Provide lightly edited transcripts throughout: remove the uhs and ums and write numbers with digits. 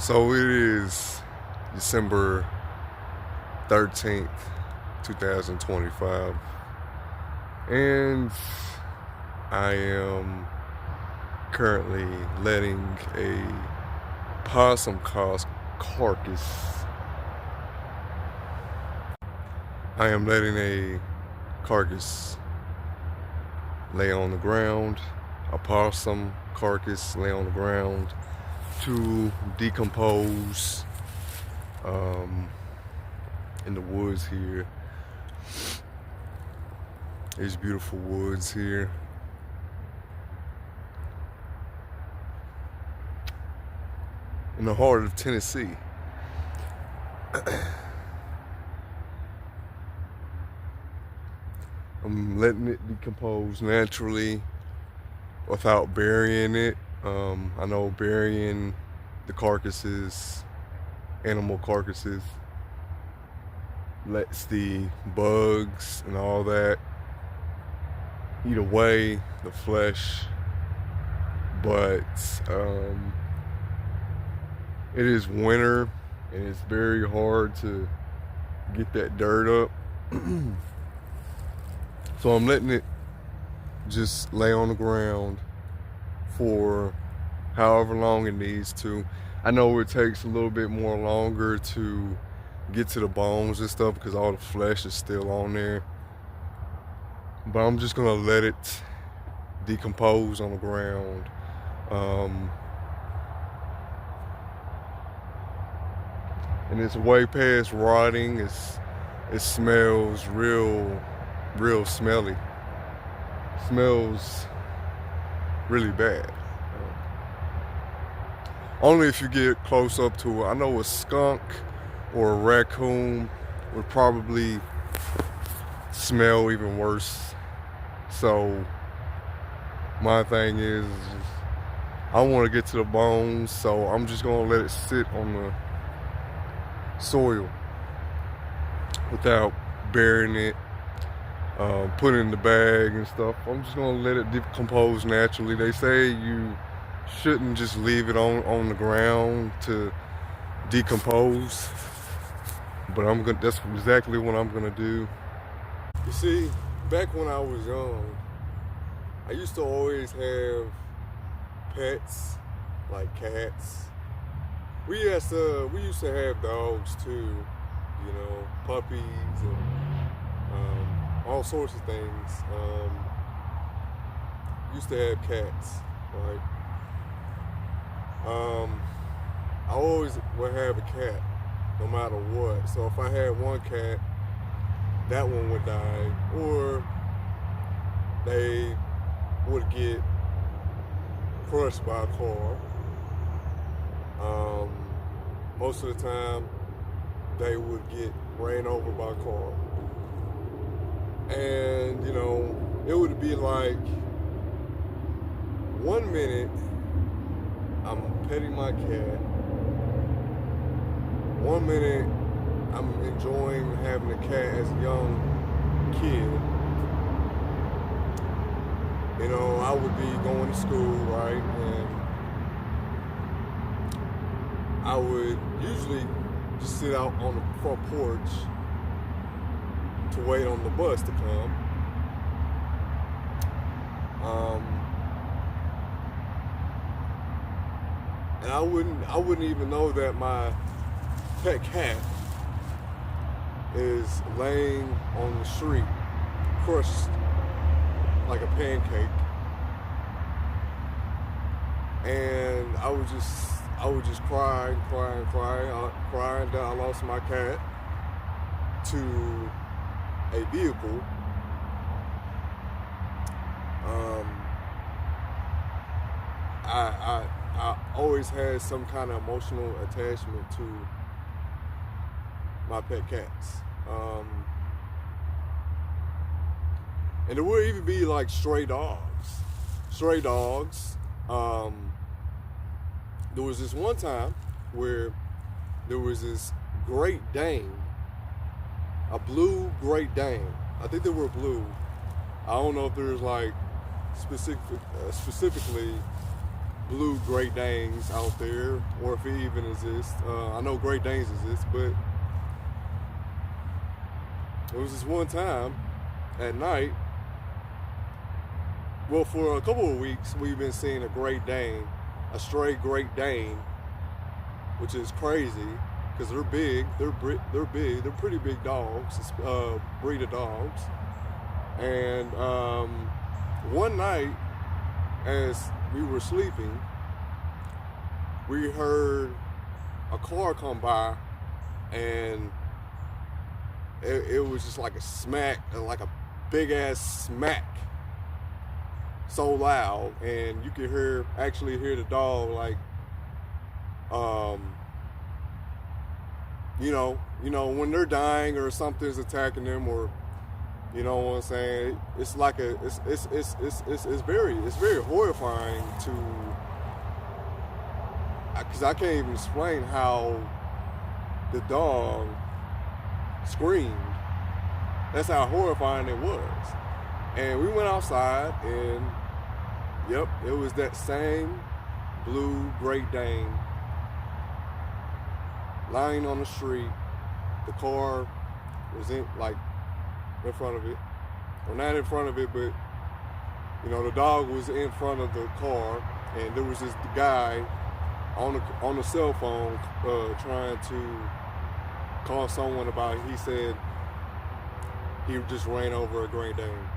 So it is December 13th, 2025, and I am currently letting a possum carcass. I am letting a carcass lay on the ground, a possum carcass lay on the ground to decompose in the woods here. These beautiful woods here. In the heart of Tennessee. I'm letting it decompose naturally without burying it. I know burying the carcasses, animal carcasses, lets the bugs and all that eat away the flesh, but it is winter and it's very hard to get that dirt up. So I'm letting it just lay on the ground for however long it needs to. I know it takes a little bit more longer to get to the bones and stuff because all the flesh is still on there. But I'm just gonna let it decompose on the ground. And it's way past rotting. It smells real smelly. Smells really bad. Only if you get close up to it. I know a skunk or a raccoon would probably smell even worse. So my thing is I want to get to the bones, so I'm just gonna let it sit on the soil without burying it, putting it in the bag and stuff. I'm just gonna let it decompose naturally. They say you shouldn't just leave it on the ground to decompose, but that's exactly what I'm gonna do. You see, back when I was young, I used to always have pets like cats. We used to have dogs too, you know, puppies and all sorts of things. Used to have cats, right? I always would have a cat, no matter what. So if I had one cat, that one would die, or they would get crushed by a car. Most of the time, they would get ran over by a car. And, you know, it would be like 1 minute I'm petting my cat. 1 minute I'm enjoying having a cat as a young kid. You know, I would be going to school, right? And I would usually just sit out on the front porch to wait on the bus to come. And I wouldn't even know that my pet cat is laying on the street, crushed like a pancake. And I would just cry that I lost my cat to a vehicle. I always had some kind of emotional attachment to my pet cats. And there would even be like stray dogs. There was this one time where there was this Great Dane, a blue Great Dane. I think they were blue. I don't know if there's like specifically blue Great Danes out there, or if it even exists. I know Great Danes exist, but it was this one time at night. Well, for a couple of weeks, we've been seeing a Great Dane, a stray Great Dane, which is crazy because they're big. They're big. They're pretty big dogs. It's breed of dogs. And one night, as we were sleeping, we heard a car come by, and it was just like a smack, like a big ass smack, so loud, and you could actually hear the dog, like, you know, when they're dying or something's attacking them, or, you know what I'm saying? It's like it's very horrifying to, because I can't even explain how the dog screamed. That's how horrifying it was. And we went outside, and yep, it was that same blue Great Dane lying on the street. The car was in front of it, or not in front of it, but you know, the dog was in front of the car, and there was this guy on the cell phone trying to call someone about it. He said he just ran over a Great Dane,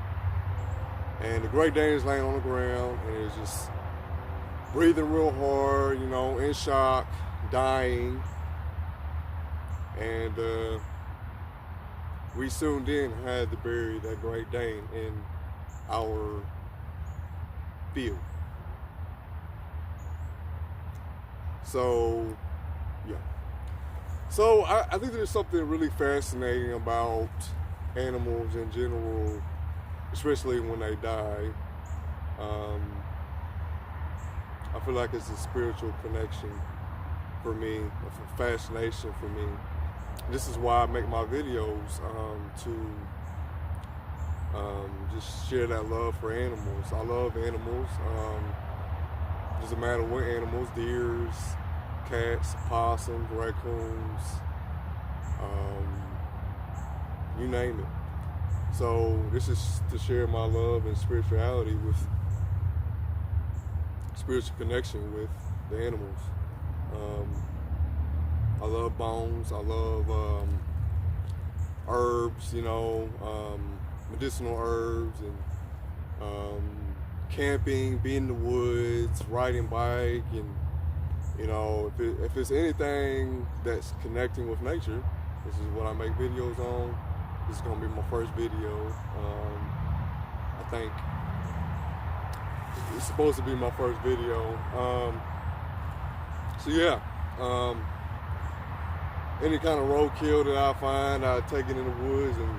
and the Great Dane is laying on the ground, and it's just breathing real hard, you know, in shock, dying. And we soon then had to bury that Great Dane in our field. So, yeah. So I think there's something really fascinating about animals in general, especially when they die. I feel like it's a spiritual connection for me, a fascination for me. This is why I make my videos, to just share that love for animals. I love animals. Doesn't matter what animals: deers, cats, opossums, raccoons, you name it. So this is to share my love and spirituality with, spiritual connection with the animals. I love bones. I love herbs, you know, medicinal herbs, and camping, being in the woods, riding bike, and you know, if it's anything that's connecting with nature, this is what I make videos on. This is gonna be my first video. I think it's supposed to be my first video. So yeah. Any kind of roadkill that I find, I take it in the woods, and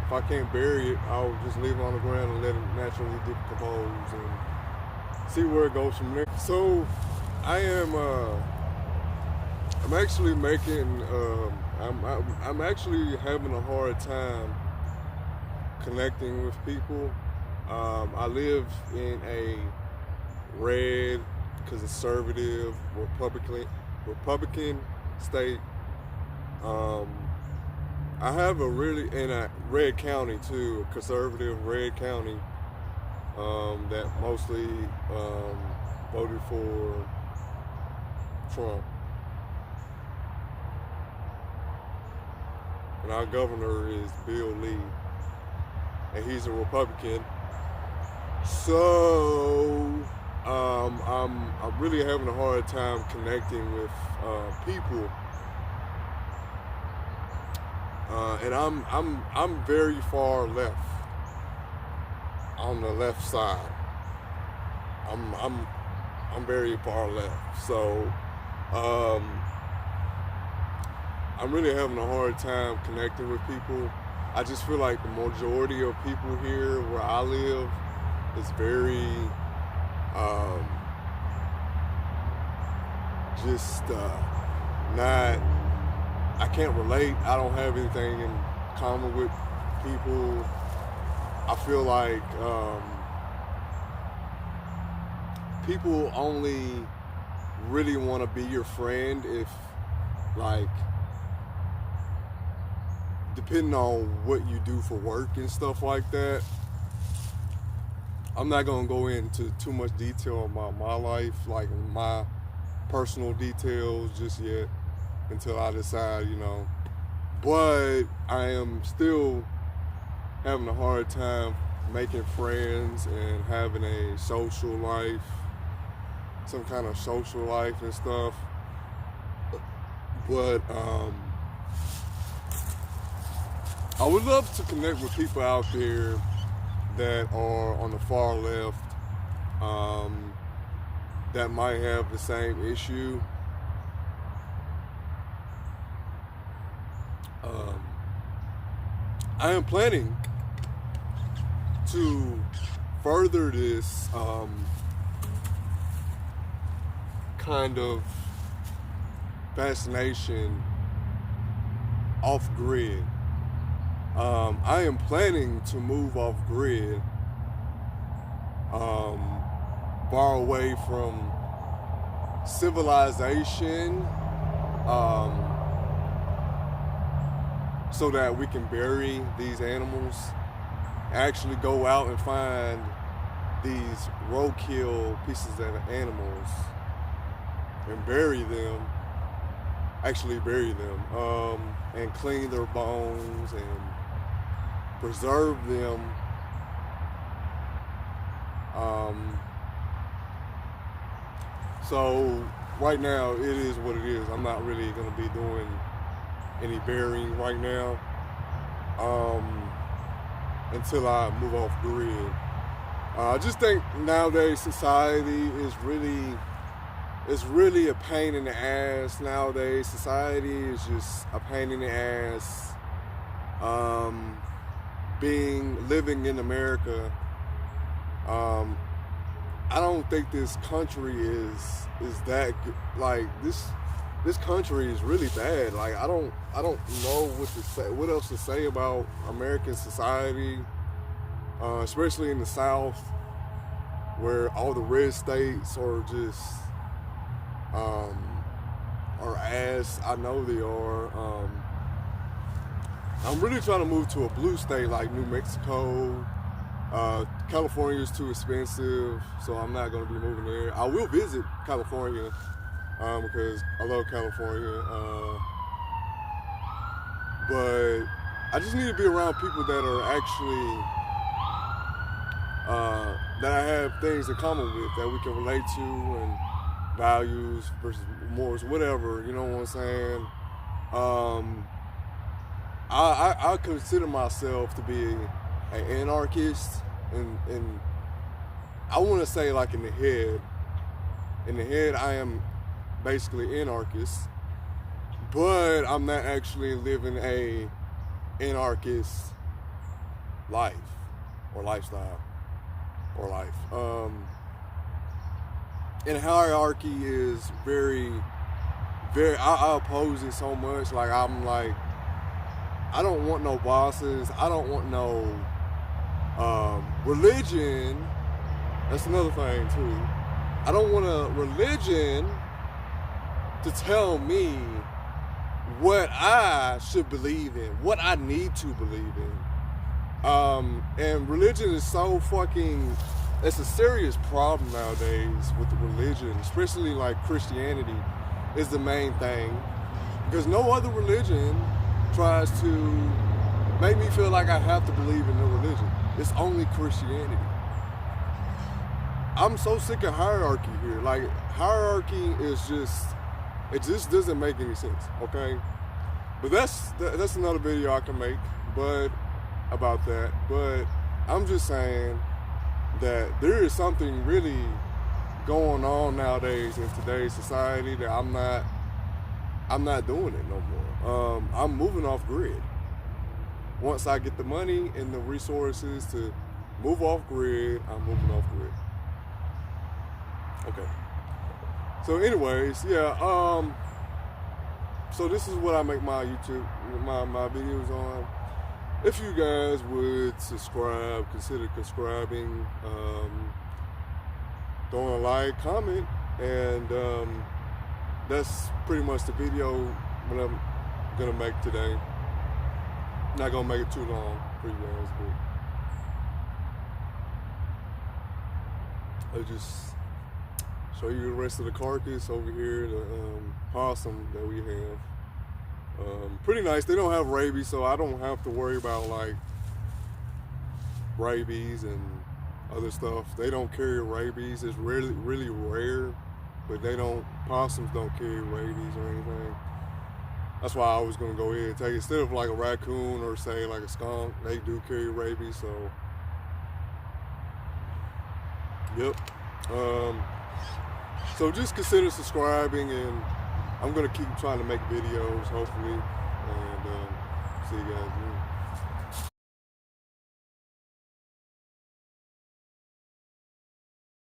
if I can't bury it, I'll just leave it on the ground and let it naturally decompose and see where it goes from there. So I'm actually making, I'm actually having a hard time connecting with people. I live in a red, conservative, Republican state. I have in a red county too, a conservative red county, that mostly voted for Trump. And our governor is Bill Lee, and he's a Republican. So I'm really having a hard time connecting with people. And I'm very far left, on the left side. I'm very far left. So I'm really having a hard time connecting with people. I just feel like the majority of people here where I live is very not, I can't relate. I don't have anything in common with people. I feel like people only really want to be your friend if, like, depending on what you do for work and stuff like that. I'm not gonna go into too much detail about my life, like my personal details just yet, until I decide, you know. But I am still having a hard time making friends and having a social life, some kind of social life and stuff. But I would love to connect with people out there that are on the far left, that might have the same issue. I am planning to further this kind of fascination off grid. I am planning to move off grid, far away from civilization, so that we can bury these animals. Actually go out and find these roadkill pieces of animals and bury them. Actually bury them, and clean their bones and preserve them. So right now it is what it is. I'm not really gonna be doing any burying right now, until I move off grid. I just think nowadays society is really a pain in the ass. Nowadays society is just a pain in the ass. Living in America, I don't think this country is that good. Like this country is really bad. Like I don't know what else to say about American society, especially in the South, where all the red states are just are ass. I know they are. I'm really trying to move to a blue state like New Mexico. California is too expensive, so I'm not going to be moving there. I will visit California, because I love California. But I just need to be around people that are actually, that I have things in common with, that we can relate to, and values versus morals, whatever, you know what I'm saying? I consider myself to be an anarchist, and I want to say, like, in the head I am basically anarchist, but I'm not actually living a anarchist life or lifestyle or life. And hierarchy is very, I oppose it so much. Like, I'm like, I don't want no bosses. I don't want no religion. That's another thing too. I don't want a religion to tell me what I should believe in, what I need to believe in. And religion is so fucking, it's a serious problem nowadays with the religion, especially like Christianity is the main thing, because no other religion tries to make me feel like I have to believe in no religion. It's only Christianity. I'm so sick of hierarchy here. Like, hierarchy is just, it just doesn't make any sense, okay? But that's another video I can make, but about that. But I'm just saying that there is something really going on nowadays in today's society that I'm not doing it no more. I'm moving off grid. Once I get the money and the resources to move off grid, I'm moving off grid. Okay. So anyways, yeah, so this is what I make my YouTube, my videos on. If you guys would subscribe, consider subscribing. throwing a like, comment, and that's pretty much the video that I'm gonna make today. Not gonna make it too long for you guys, but I'll just show you the rest of the carcass over here, the possum that we have. Pretty nice. They don't have rabies, so I don't have to worry about like rabies and other stuff. They don't carry rabies. It's really rare, but possums don't carry rabies or anything. That's why I was gonna go ahead and take it. Instead of like a raccoon or say like a skunk, they do carry rabies, so yep. So just consider subscribing, and I'm gonna keep trying to make videos, hopefully, and see you guys.